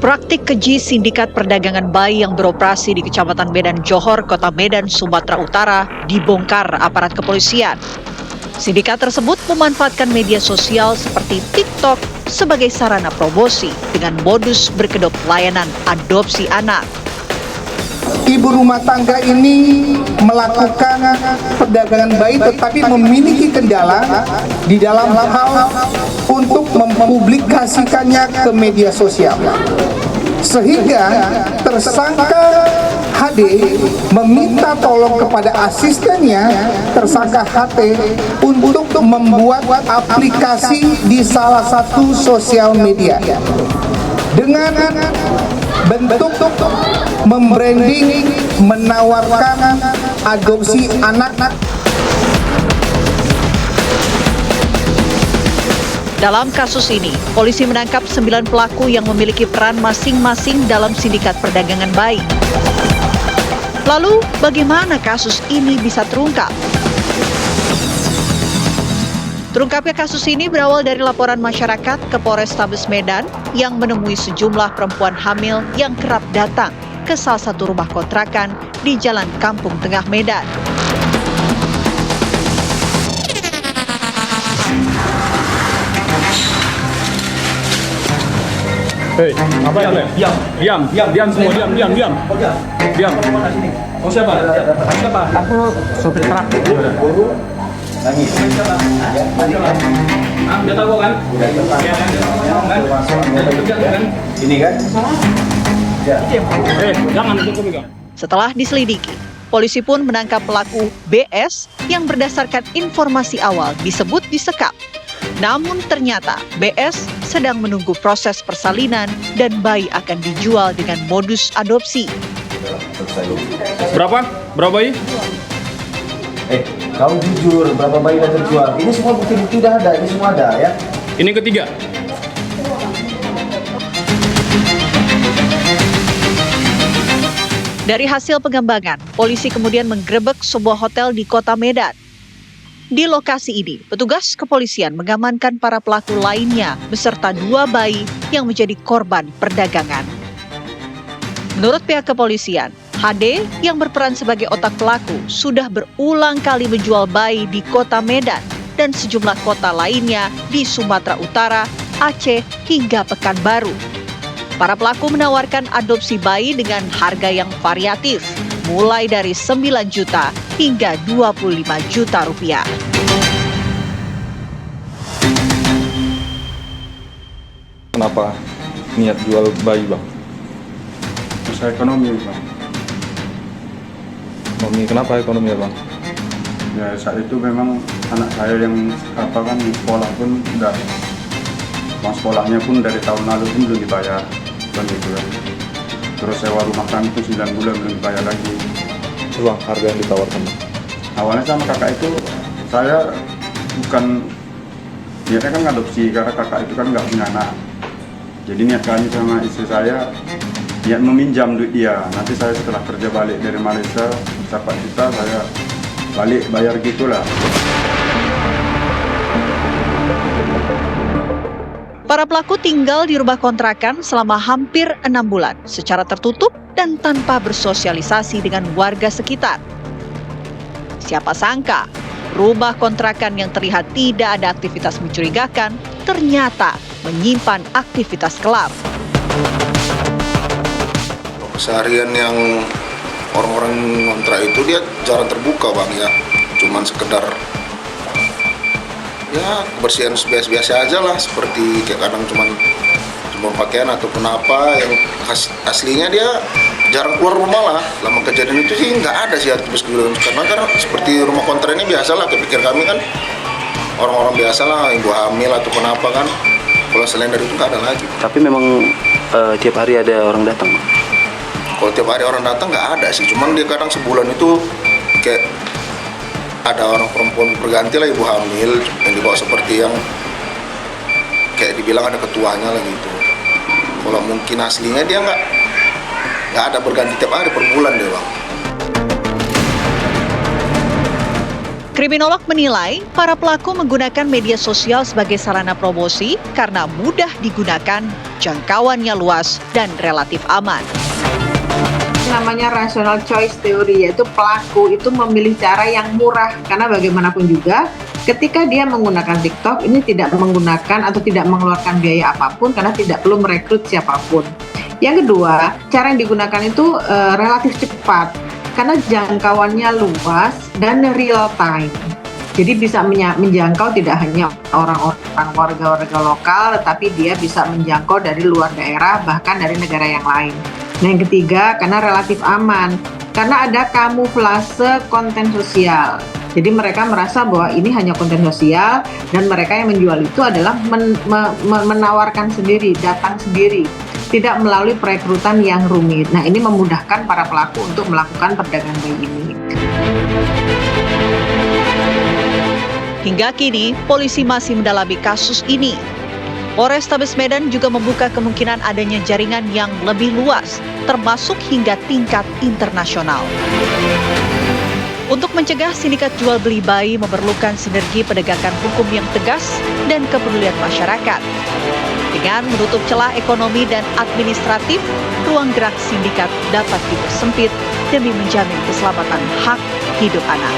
Praktik keji sindikat perdagangan bayi yang beroperasi di Kecamatan Medan Johor, Kota Medan, Sumatera Utara dibongkar aparat kepolisian. Sindikat tersebut memanfaatkan media sosial seperti TikTok sebagai sarana promosi dengan modus berkedok layanan adopsi anak. Ibu rumah tangga ini melakukan perdagangan bayi tetapi memiliki kendala di dalam hal untuk mempublikasikannya ke media sosial. Sehingga tersangka HD meminta tolong kepada asistennya tersangka HT untuk membuat aplikasi di salah satu sosial media dengan bentuk membranding menawarkan adopsi anak. Dalam kasus ini, polisi menangkap 9 pelaku yang memiliki peran masing-masing dalam sindikat perdagangan bayi. Lalu, bagaimana kasus ini bisa terungkap? Terungkapnya kasus ini berawal dari laporan masyarakat ke Polrestabes Medan yang menemui sejumlah perempuan hamil yang kerap datang ke salah satu rumah kontrakan di Jalan Kampung Tengah Medan. Hei, apa itu? Diam semua, diam. Diam. Oh siapa? Aku sopir truk. Nangis. Dia tahu kan? Ini kan? Jangan itu pegang. Setelah diselidiki, polisi pun menangkap pelaku BS yang berdasarkan informasi awal disebut disekap. Namun ternyata BS sedang menunggu proses persalinan dan bayi akan dijual dengan modus adopsi. Berapa bayi? Kau jujur, berapa bayi yang terjual? Ini semua bukti-bukti udah ada, ini semua ada ya. Ini ketiga. Dari hasil pengembangan, polisi kemudian menggerebek sebuah hotel di Kota Medan. Di lokasi ini, petugas kepolisian mengamankan para pelaku lainnya beserta 2 bayi yang menjadi korban perdagangan. Menurut pihak kepolisian, HD yang berperan sebagai otak pelaku sudah berulang kali menjual bayi di Kota Medan dan sejumlah kota lainnya di Sumatera Utara, Aceh, hingga Pekanbaru. Para pelaku menawarkan adopsi bayi dengan harga yang variatif, mulai dari 9 juta hingga 25 juta rupiah. Kenapa niat jual bayi, Bang? Usaha ekonomi, Bang. Kenapa ekonomi ya, Bang? Ya saat itu memang anak saya yang di sekolah pun udah uang sekolahnya pun dari tahun lalu pun belum dibayar, kan gitu kan. Terus sewa rumah kami pun 9 bulan belum dibayar lagi. Bang, harga yang ditawarkan, Bang? Awalnya sama kakak itu saya bukan niatnya kan ngadopsi karena kakak itu kan nggak punya anak. Jadi niat kami sama istri saya niat meminjam duit dia. Nanti saya setelah kerja balik dari Malaysia 4 juta saya balik bayar gitulah. Para pelaku tinggal di rumah kontrakan selama hampir 6 bulan secara tertutup dan tanpa bersosialisasi dengan warga sekitar. Siapa sangka, rumah kontrakan yang terlihat tidak ada aktivitas mencurigakan ternyata menyimpan aktivitas gelap. Keseharian yang orang-orang ngontrak itu dia jarang terbuka, Bang, ya. Cuman sekedar ya kebersihan biasa-biasa aja lah, seperti kayak kadang cuman pakaian ataupun apa yang aslinya dia jarang keluar rumah lah. Lama kejadian itu sih nggak ada sih aktivis karena kan seperti rumah kontrak ini biasa lah, kepikir kami kan orang-orang biasa lah, ibu hamil ataupun apa kan. Kalau selain dari itu nggak ada lagi. Tapi memang tiap hari ada orang datang? Kalau tiap hari orang datang nggak ada sih, cuman dia kadang sebulan itu kayak ada orang perempuan berganti lah, ibu hamil yang dibawa seperti yang kayak dibilang ada ketuanya lah gitu. Kalau mungkin aslinya dia nggak ada berganti tiap hari, per bulan deh, Bang. Kriminolog menilai para pelaku menggunakan media sosial sebagai sarana promosi karena mudah digunakan, jangkauannya luas, dan relatif aman. Namanya rational choice theory, yaitu pelaku itu memilih cara yang murah karena bagaimanapun juga ketika dia menggunakan TikTok ini tidak menggunakan atau tidak mengeluarkan biaya apapun karena tidak perlu merekrut siapapun. Yang kedua, cara yang digunakan itu relatif cepat karena jangkauannya luas dan real time. Jadi bisa menjangkau tidak hanya orang-orang warga-warga lokal, tetapi dia bisa menjangkau dari luar daerah bahkan dari negara yang lain. Nah, yang ketiga, karena relatif aman, karena ada kamuflase konten sosial. Jadi mereka merasa bahwa ini hanya konten sosial dan mereka yang menjual itu adalah menawarkan sendiri, datang sendiri, tidak melalui perekrutan yang rumit. Nah, ini memudahkan para pelaku untuk melakukan perdagangan bayi ini. Hingga kini, polisi masih mendalami kasus ini. Polrestabes Medan juga membuka kemungkinan adanya jaringan yang lebih luas, termasuk hingga tingkat internasional. Untuk mencegah sindikat jual beli bayi memerlukan sinergi penegakan hukum yang tegas dan kepedulian masyarakat. Dengan menutup celah ekonomi dan administratif, ruang gerak sindikat dapat dipersempit demi menjamin keselamatan hak hidup anak.